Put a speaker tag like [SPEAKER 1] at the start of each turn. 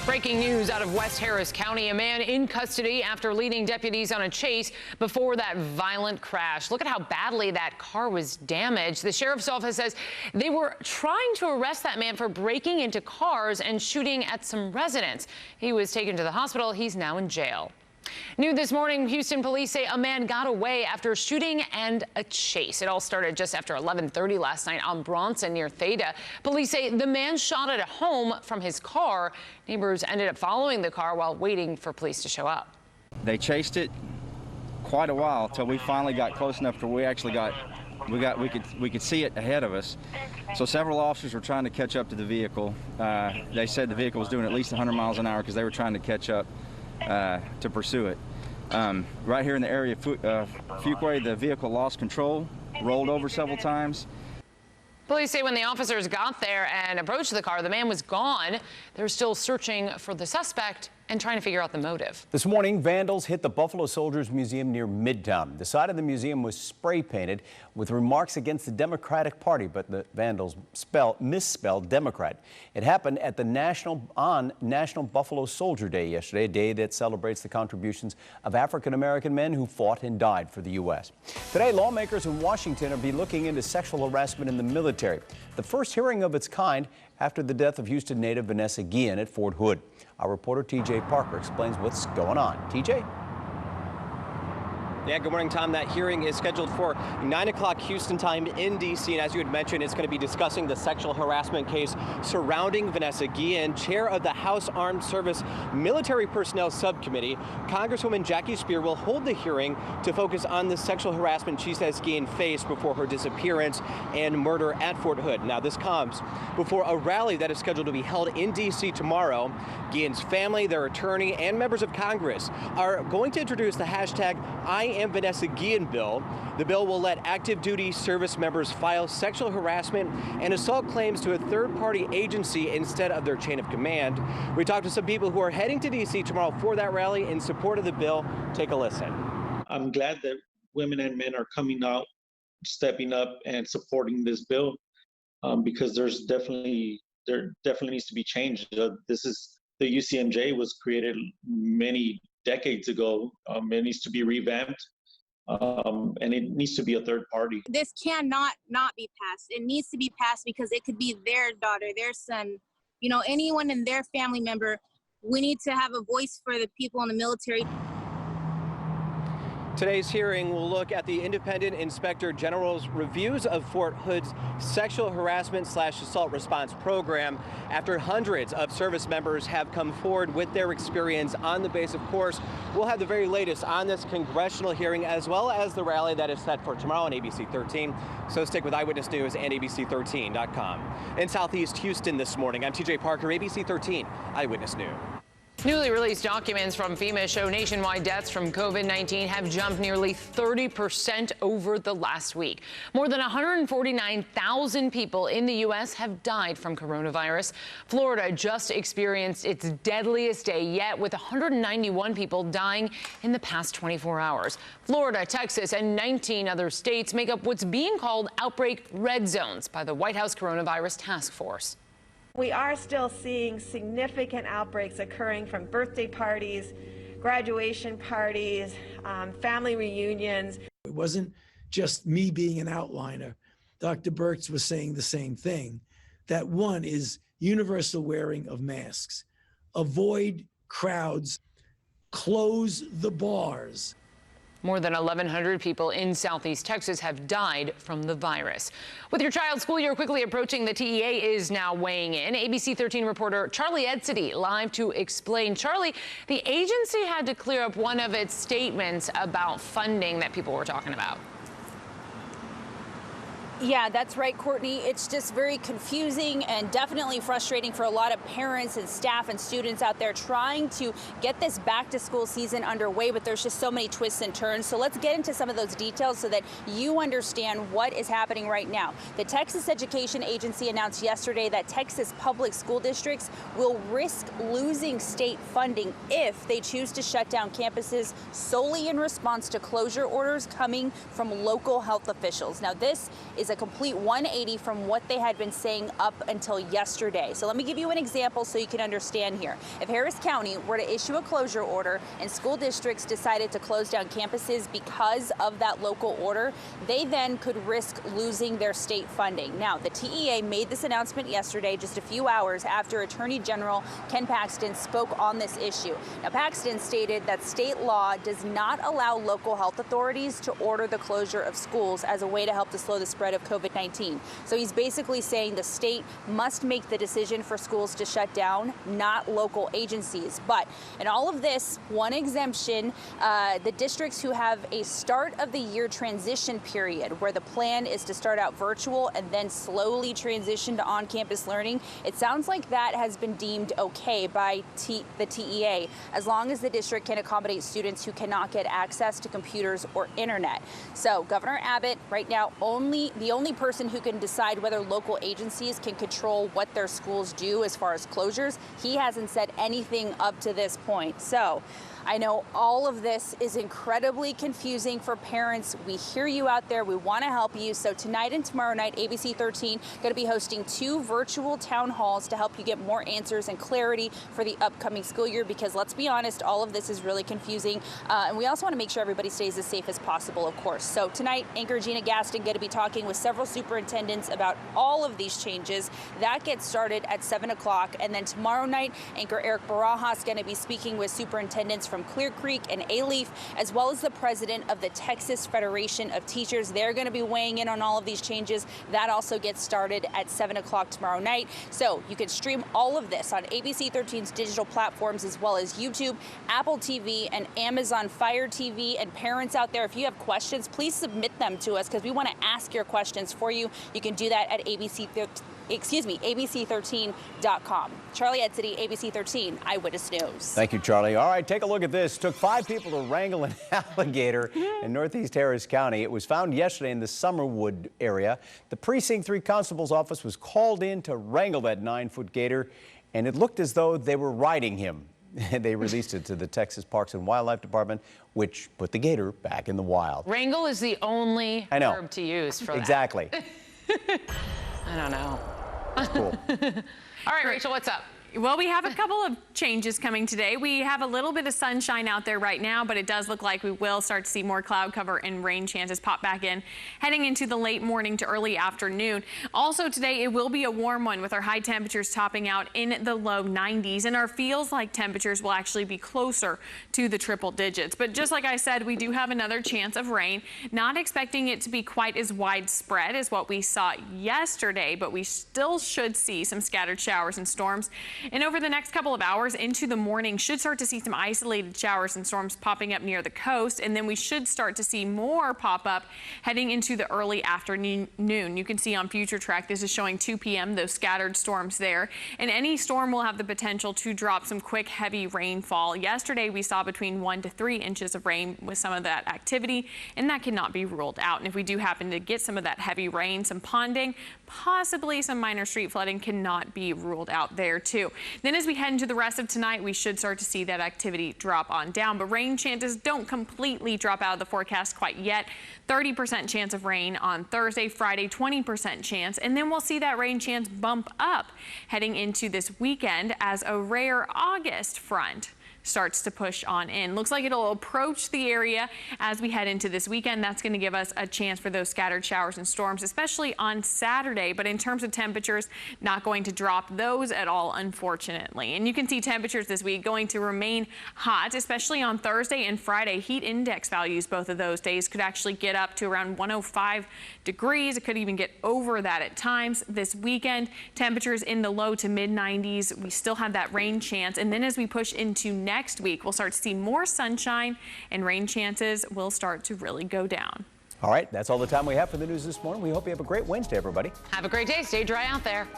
[SPEAKER 1] Breaking news out of West Harris County. A man in custody after leading deputies on a chase before that violent crash. Look at how badly that car was damaged. The sheriff's office says they were trying to arrest that man for breaking into cars and shooting at some residents. He was taken to the hospital. He's now in jail. New this morning, Houston police say a man got away after shooting and a chase. It all started just after 11:30 last night on Bronson near Theta. Police say the man shot at a home from his car. Neighbors ended up following the car while waiting for police to show up.
[SPEAKER 2] They chased it quite a while till we finally got close enough to where we could see it ahead of us. So several officers were trying to catch up to the vehicle. They said the vehicle was doing at least 100 miles an hour because they were trying to catch up to pursue it. Right here in the area of Fuquay, the vehicle lost control, rolled over several times.
[SPEAKER 1] Police say when the officers got there and approached the car, the man was gone. They're still searching for the suspect and trying to figure out the motive.
[SPEAKER 3] This morning, vandals hit the Buffalo Soldiers Museum near Midtown. The side of the museum was spray painted with remarks against the Democratic Party, but the vandals misspelled Democrat. It happened at the National Buffalo Soldier Day yesterday, a day that celebrates the contributions of African-American men who fought and died for the U.S. Today, lawmakers in Washington will be looking into sexual harassment in the military, the first hearing of its kind after the death of Houston native Vanessa Gillen at Fort Hood. Our reporter TJ Parker explains what's going on. TJ?
[SPEAKER 4] Yeah, good morning, Tom. That hearing is scheduled for 9 o'clock Houston time in D.C. And as you had mentioned, it's going to be discussing the sexual harassment case surrounding Vanessa Gillen, chair of the House Armed Service Military Personnel Subcommittee. Congresswoman Jackie Speer will hold the hearing to focus on the sexual harassment she says Gillen faced before her disappearance and murder at Fort Hood. Now, this comes before a rally that is scheduled to be held in D.C. tomorrow. Gillen's family, their attorney, and members of Congress are going to introduce the hashtag I Am Vanessa Gillen bill. The bill will let active duty service members file sexual harassment and assault claims to a third-party agency instead of their chain of command. We talked to some people who are heading to D.C. tomorrow for that rally in support of the bill. Take a listen.
[SPEAKER 5] I'm glad that women and men are coming out, stepping up and supporting this bill because there definitely needs to be change. The UCMJ was created many decades ago. It needs to be revamped, and it needs to be a third party.
[SPEAKER 6] This cannot not be passed. It needs to be passed because it could be their daughter, their son, anyone in their family member. We need to have a voice for the people in the military.
[SPEAKER 4] Today's hearing will look at the Independent Inspector General's reviews of Fort Hood's sexual harassment/assault response program after hundreds of service members have come forward with their experience on the base. Of course, we'll have the very latest on this congressional hearing as well as the rally that is set for tomorrow on ABC 13. So stick with Eyewitness News and ABC13.com. In Southeast Houston this morning, I'm TJ Parker, ABC 13 Eyewitness News.
[SPEAKER 1] Newly released documents from FEMA show nationwide deaths from COVID-19 have jumped nearly 30% over the last week. More than 149,000 people in the U.S. have died from coronavirus. Florida just experienced its deadliest day yet, with 191 people dying in the past 24 hours. Florida, Texas, and 19 other states make up what's being called outbreak red zones by the White House Coronavirus Task Force.
[SPEAKER 7] We are still seeing significant outbreaks occurring from birthday parties, graduation parties, family reunions.
[SPEAKER 8] It wasn't just me being an outliner. Dr. Birx was saying the same thing, that one is universal wearing of masks, avoid crowds, close the bars.
[SPEAKER 1] More than 1,100 people in Southeast Texas have died from the virus. With your child's school year quickly approaching, the TEA is now weighing in. ABC 13 reporter Charlie Edsity live to explain. Charlie, the agency had to clear up one of its statements about funding that people were talking about.
[SPEAKER 9] Yeah, that's right, Courtney. It's just very confusing and definitely frustrating for a lot of parents and staff and students out there trying to get this back to school season underway, but there's just so many twists and turns. So let's get into some of those details so that you understand what is happening right now. The Texas Education Agency announced yesterday that Texas public school districts will risk losing state funding if they choose to shut down campuses solely in response to closure orders coming from local health officials. Now, this is is a complete 180 from what they had been saying up until yesterday. So let me give you an example so you can understand here. If Harris County were to issue a closure order and school districts decided to close down campuses because of that local order, they then could risk losing their state funding. Now, the TEA made this announcement yesterday, just a few hours after Attorney General Ken Paxton spoke on this issue. Now, Paxton stated that state law does not allow local health authorities to order the closure of schools as a way to help to slow the spread of COVID-19. So he's basically saying the state must make the decision for schools to shut down, not local agencies. But in all of this, one exemption, the districts who have a start of the year transition period where the plan is to start out virtual and then slowly transition to on-campus learning, it sounds like that has been deemed okay by the TEA, as long as the district can accommodate students who cannot get access to computers or internet. So Governor Abbott, right now, the only person who can decide whether local agencies can control what their schools do as far as closures, he hasn't said anything up to this point. So I know all of this is incredibly confusing for parents. We hear you out there. We want to help you. So tonight and tomorrow night, ABC 13 going to be hosting 2 virtual town halls to help you get more answers and clarity for the upcoming school year, because let's be honest, all of this is really confusing. And we also want to make sure everybody stays as safe as possible, of course. So tonight, anchor Gina Gaston going to be talking with several superintendents about all of these changes. That gets started at 7 o'clock. And then tomorrow night, anchor Eric Barajas going to be speaking with superintendents from Clear Creek and Alief, as well as the president of the Texas Federation of Teachers. They're going to be weighing in on all of these changes. That also gets started at 7 o'clock tomorrow night. So you can stream all of this on ABC 13's digital platforms, as well as YouTube, Apple TV, and Amazon Fire TV. And parents out there, if you have questions, please submit them to us, because we want to ask your questions for you. You can do that at ABC13.com. Charlie Edsity, ABC 13 Eyewitness News.
[SPEAKER 3] Thank you, Charlie. All right, take a look at this. Took 5 people to wrangle an alligator in Northeast Harris County. It was found yesterday in the Summerwood area. The Precinct 3 Constable's office was called in to wrangle that 9-foot gator, and it looked as though they were riding him. They released it to the Texas Parks and Wildlife Department, which put the gator back in the wild.
[SPEAKER 1] Wrangle is the only verb to use for that.
[SPEAKER 3] Exactly.
[SPEAKER 1] I don't know.
[SPEAKER 3] Cool.
[SPEAKER 1] All right, Rachel, what's up?
[SPEAKER 10] Well, we have a couple of changes coming today. We have a little bit of sunshine out there right now, but it does look like we will start to see more cloud cover and rain chances pop back in heading into the late morning to early afternoon. Also today, it will be a warm one with our high temperatures topping out in the low 90s, and our feels like temperatures will actually be closer to the triple digits. But just like I said, we do have another chance of rain. Not expecting it to be quite as widespread as what we saw yesterday, but we still should see some scattered showers and storms. And over the next couple of hours into the morning, should start to see some isolated showers and storms popping up near the coast. And then we should start to see more pop up heading into the early afternoon. You can see on Future Track, this is showing 2 p.m., those scattered storms there. And any storm will have the potential to drop some quick, heavy rainfall. Yesterday, we saw between 1 to 3 inches of rain with some of that activity, and that cannot be ruled out. And if we do happen to get some of that heavy rain, some ponding, possibly some minor street flooding cannot be ruled out there too. Then as we head into the rest of tonight, we should start to see that activity drop on down, but rain chances don't completely drop out of the forecast quite yet. 30% chance of rain on Thursday, Friday, 20% chance, and then we'll see that rain chance bump up heading into this weekend as a rare August front starts to push on in. Looks like it'll approach the area as we head into this weekend. That's going to give us a chance for those scattered showers and storms, especially on Saturday. But in terms of temperatures, not going to drop those at all, unfortunately. And you can see temperatures this week going to remain hot, especially on Thursday and Friday. Heat index values both of those days could actually get up to around 105 degrees. It could even get over that at times. This weekend, temperatures in the low to mid 90s. We still have that rain chance. And then as we push into next week, we'll start to see more sunshine, and rain chances will start to really go down.
[SPEAKER 3] All right, that's all the time we have for the news this morning. We hope you have a great Wednesday, everybody.
[SPEAKER 1] Have a great day. Stay dry out there.